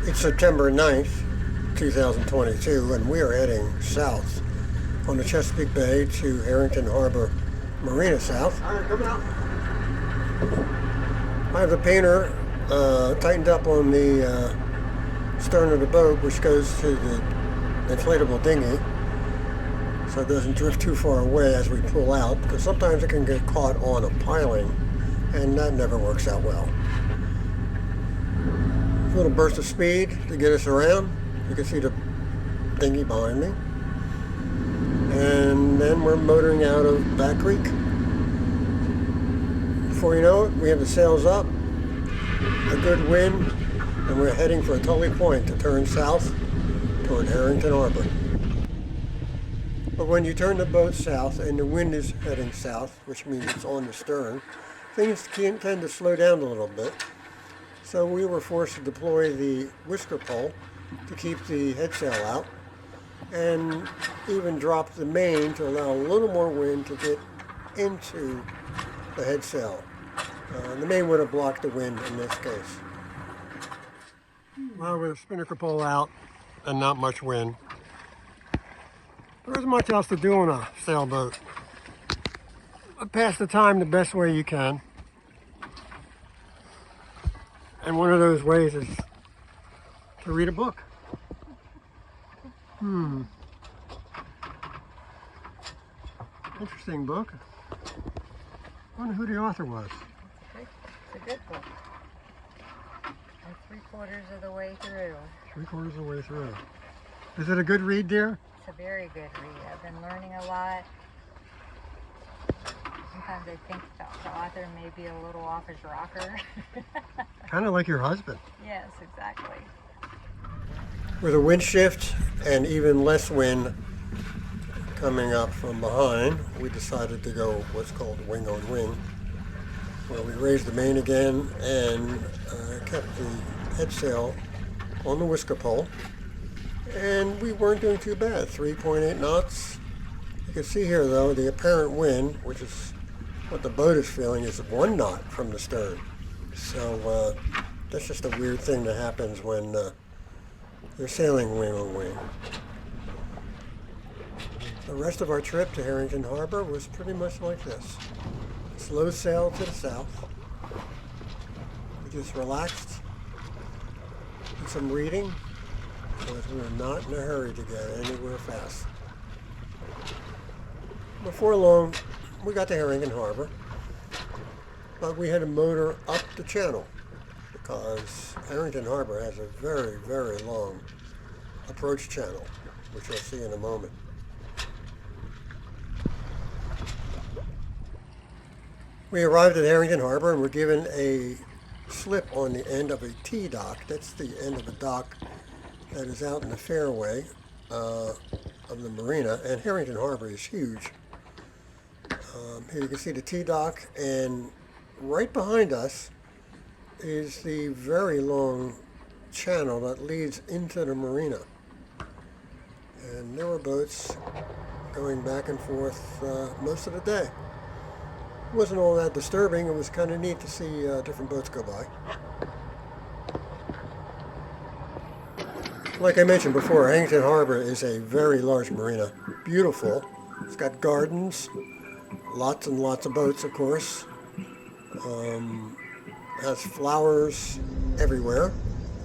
It's September 9th, 2022, and we are heading south on the Chesapeake Bay to Herrington Harbor Marina South. All right, coming out. I have the painter tightened up on the stern of the boat, which goes to the inflatable dinghy, so it doesn't drift too far away as we pull out, because sometimes it can get caught on a piling, and that never works out well. A little burst of speed to get us around. You can see the dinghy behind me. And then we're motoring out of Back Creek. Before you know it, we have the sails up, a good wind, and we're heading for a Tully Point to turn south toward Herrington Harbor. But when you turn the boat south and the wind is heading south, which means it's on the stern, things can tend to slow down a little bit. So we were forced to deploy the whisker pole to keep the headsail out, and even drop the main to allow a little more wind to get into the headsail. The main would have blocked the wind in this case. Well, with the spinnaker pole out and not much wind, there isn't much else to do on a sailboat. Pass the time the best way you can. And one of those ways is to read a book. Interesting book. I wonder who the author was. It's a good book. I'm 3/4 of the way through. 3/4 of the way through. Is it a good read, dear? It's a very good read. I've been learning a lot. Sometimes I think the author may be a little off his rocker. Kind of like your husband. Yes, exactly. With a wind shift and even less wind coming up from behind, we decided to go what's called wing on wing, where we raised the main again and kept the head sail on the whisker pole. And we weren't doing too bad, 3.8 knots. You can see here though, the apparent wind, which is what the boat is feeling, is 1 knot from the stern. So that's just a weird thing that happens when you're sailing wing on wing. The rest of our trip to Herrington Harbor was pretty much like this. Slow sail to the south. We just relaxed, did some reading, because we were not in a hurry to get anywhere fast. Before long, we got to Herrington Harbor, but we had to motor up the channel because Herrington Harbor has a very, very long approach channel, which you'll see in a moment. We arrived at Herrington Harbor and were given a slip on the end of a T-dock. That's the end of a dock that is out in the fairway of the marina, and Herrington Harbor is huge. Here you can see the T-dock, and right behind us is the very long channel that leads into the marina. And there were boats going back and forth most of the day. It wasn't all that disturbing. It was kind of neat to see different boats go by. Like I mentioned before, Herrington Harbor is a very large marina. Beautiful. It's got gardens, lots and lots of boats, of course. Has flowers everywhere,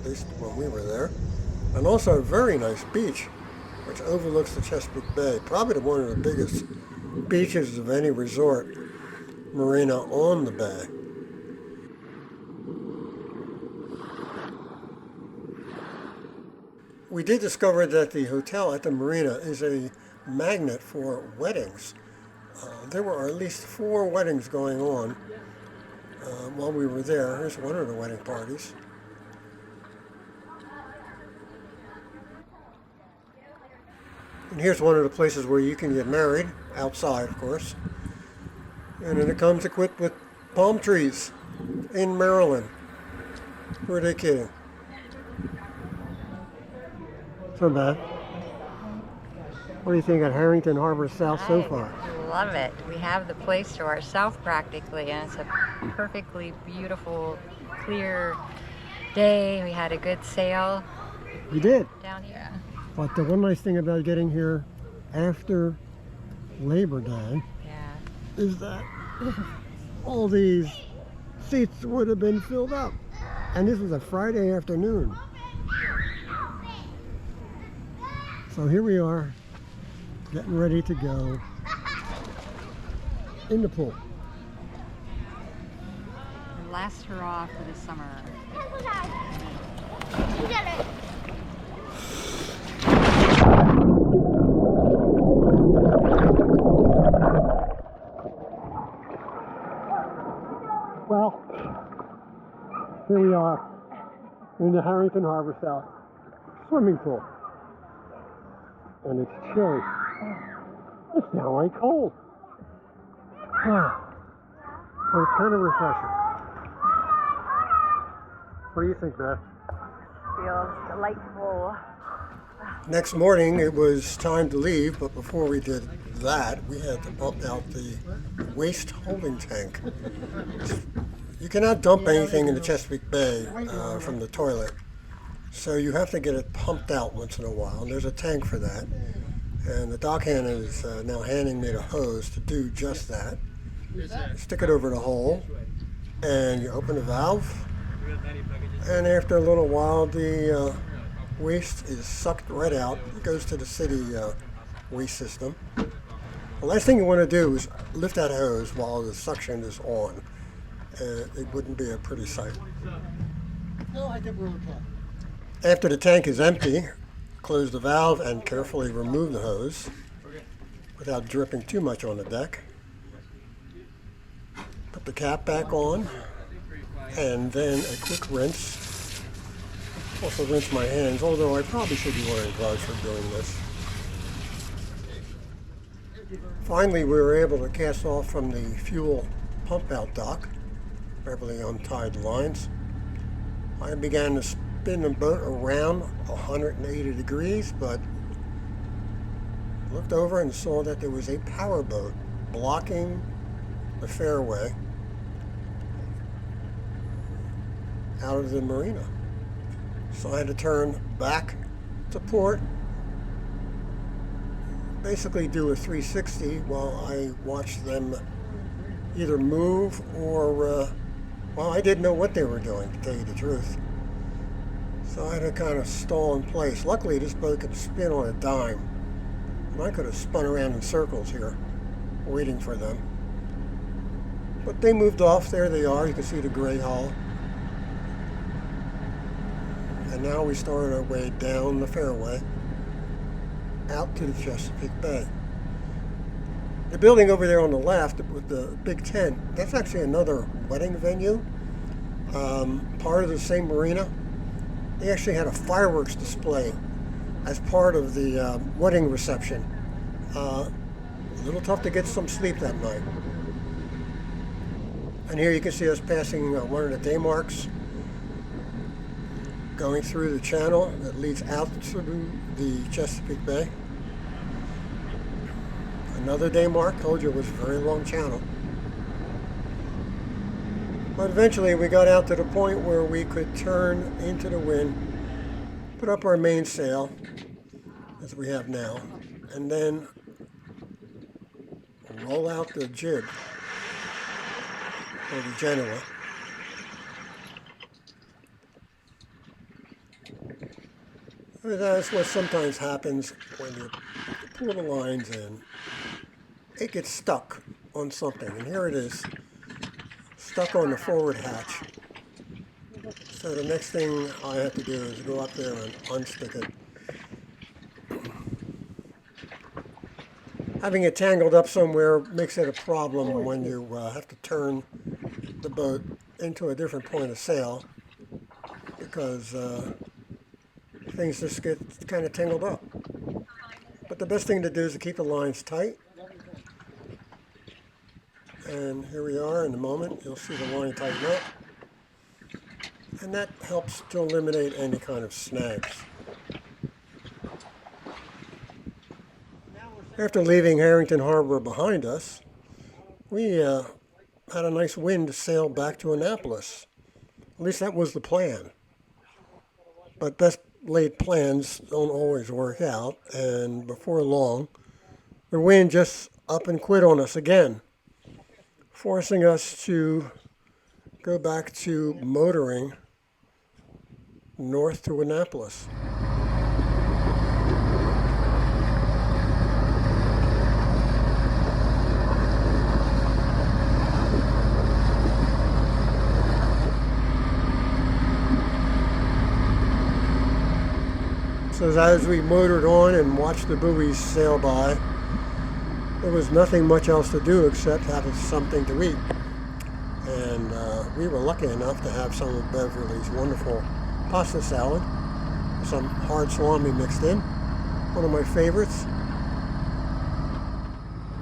at least when we were there. And also a very nice beach, which overlooks the Chesapeake Bay. Probably one of the biggest beaches of any resort marina on the bay. We did discover that the hotel at the marina is a magnet for weddings. There were at least 4 weddings going on while we were there. Here's one of the wedding parties. And here's one of the places where you can get married, outside of course. And then it comes equipped with palm trees in Maryland. Who are they kidding? So bad. What do you think of Herrington Harbor South so far? I love it. We have the place to ourselves practically, and it's a perfectly beautiful, clear day. We had a good sail We did. down here. But the one nice thing about getting here after Labor Day Yeah. is that all these seats would have been filled up. And this was a Friday afternoon. So here we are, getting ready to go in the pool. The last hurrah for the summer. Well, here we are in the Herrington Harbor South swimming pool. And it's chilly. It's downright cold. But it's kind of refreshing. What do you think, Beth? Feels delightful. Next morning, it was time to leave, but before we did that, we had to pump out the waste holding tank. You cannot dump anything in the Chesapeake Bay from the toilet, so you have to get it pumped out once in a while, and there's a tank for that. And the dockhand is now handing me the hose to do just that. Stick it over the hole, and you open the valve, and after a little while, the waste is sucked right out. It goes to the city waste system. The last thing you want to do is lift that hose while the suction is on. It wouldn't be a pretty sight. No, I think we're okay. After the tank is empty, close the valve and carefully remove the hose without dripping too much on the deck. Put the cap back on, and then a quick rinse. Also rinse my hands, although I probably should be wearing gloves for doing this. Finally, we were able to cast off from the fuel pump out dock, carefully untied the lines. I began to spin the boat around 180 degrees, but looked over and saw that there was a power boat blocking the fairway out of the marina. So I had to turn back to port, basically do a 360 while I watched them either move or, well, I didn't know what they were doing, to tell you the truth. So I had to kind of stall in place. Luckily, this boat could spin on a dime, and I could have spun around in circles here, waiting for them. But they moved off. There they are. You can see the gray hull. And now we started our way down the fairway out to the Chesapeake Bay. The building over there on the left with the big tent, that's actually another wedding venue. Part of the same marina. They actually had a fireworks display as part of the wedding reception. A little tough to get some sleep that night. And here you can see us passing one of the day marks, going through the channel that leads out to the Chesapeake Bay. Another day mark, told you it was a very long channel. But eventually we got out to the point where we could turn into the wind, put up our mainsail, as we have now, and then roll out the jib, or the Genoa. That's what sometimes happens when you pull the lines in. It gets stuck on something, and here it is, stuck on the forward hatch. So the next thing I have to do is go up there and unstick it. Having it tangled up somewhere makes it a problem when you have to turn the boat into a different point of sail, because things just get kind of tangled up. But the best thing to do is to keep the lines tight. And here we are in a moment. You'll see the line tighten up. And that helps to eliminate any kind of snags. After leaving Herrington Harbor behind us, we had a nice wind to sail back to Annapolis. At least that was the plan. But best laid plans don't always work out, and before long, the wind just up and quit on us again, forcing us to go back to motoring north to Annapolis. So as we motored on and watched the buoys sail by, there was nothing much else to do except have something to eat. And we were lucky enough to have some of Beverly's wonderful pasta salad, some hard salami mixed in, one of my favorites.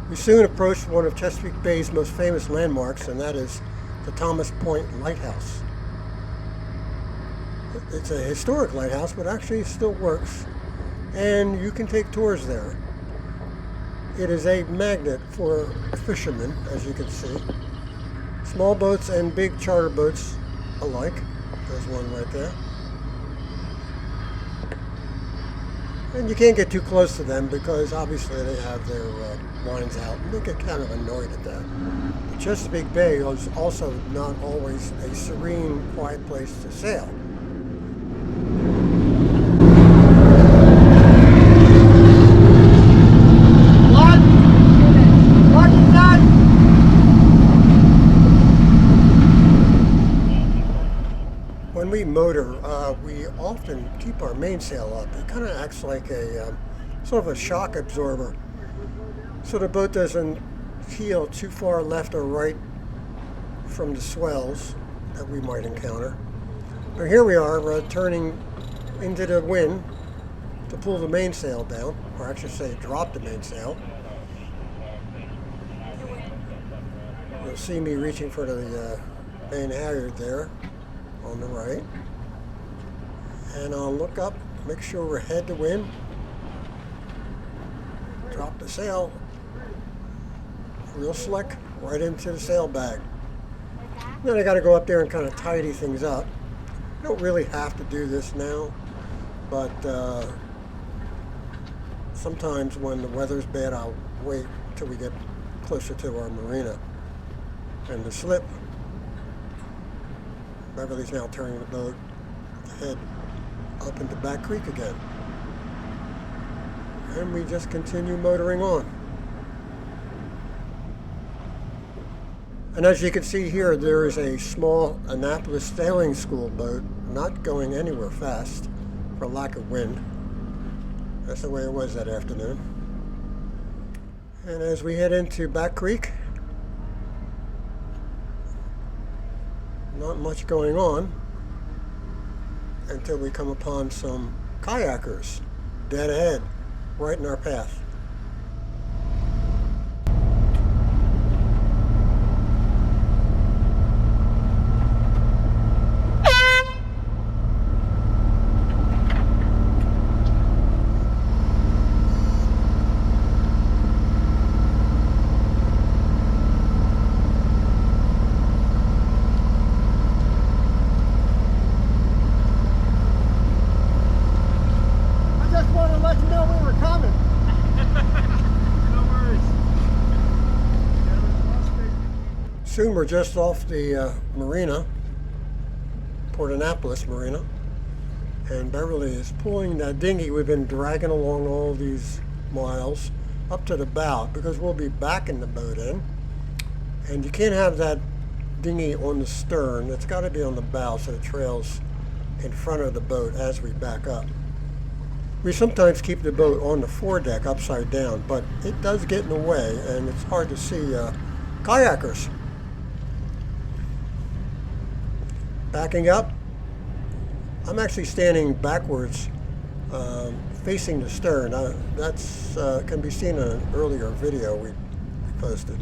We soon approached one of Chesapeake Bay's most famous landmarks, and that is the Thomas Point Lighthouse. It's a historic lighthouse, but actually it still works, and you can take tours there. It is a magnet for fishermen, as you can see. Small boats and big charter boats alike. There's one right there. And you can't get too close to them because obviously they have their lines out, and they get kind of annoyed at that. The Chesapeake Bay is also not always a serene, quiet place to sail. When we motor, we often keep our mainsail up. It kind of acts like a sort of a shock absorber, so the boat doesn't keel too far left or right from the swells that we might encounter. But here we are turning into the wind to pull the mainsail down, or I should say drop the mainsail. You'll see me reaching for the main halyard there on the right, and I'll look up, make sure we're head to wind, drop the sail real slick right into the sail bag. Then I got to go up there and kind of tidy things up. I don't really have to do this now, but sometimes when the weather's bad, I'll wait till we get closer to our marina. And the slip, Beverly's now turning the boat head up into Back Creek again. And we just continue motoring on. And as you can see here, there is a small Annapolis sailing school boat not going anywhere fast for lack of wind. That's the way it was that afternoon. And as we head into Back Creek, not much going on until we come upon some kayakers dead ahead, right in our path. Soon we're just off the Marina, Port Annapolis Marina, and Beverly is pulling that dinghy we've been dragging along all these miles up to the bow because we'll be backing the boat in, and you can't have that dinghy on the stern. It's got to be on the bow so it trails in front of the boat as we back up. We sometimes keep the boat on the foredeck upside down, but it does get in the way and it's hard to see kayakers. Backing up, I'm actually standing backwards, facing the stern. That's can be seen in an earlier video we posted.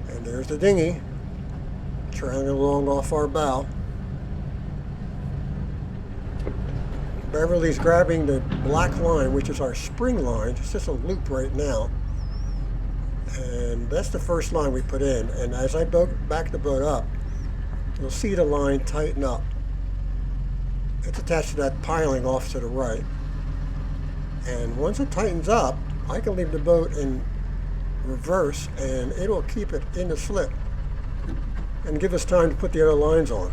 And there's the dinghy trailing along off our bow. Beverly's grabbing the black line, which is our spring line. It's just a loop right now. And that's the first line we put in. And as I back the boat up, you'll see the line tighten up. It's attached to that piling off to the right. And once it tightens up, I can leave the boat in reverse and it'll keep it in the slip and give us time to put the other lines on.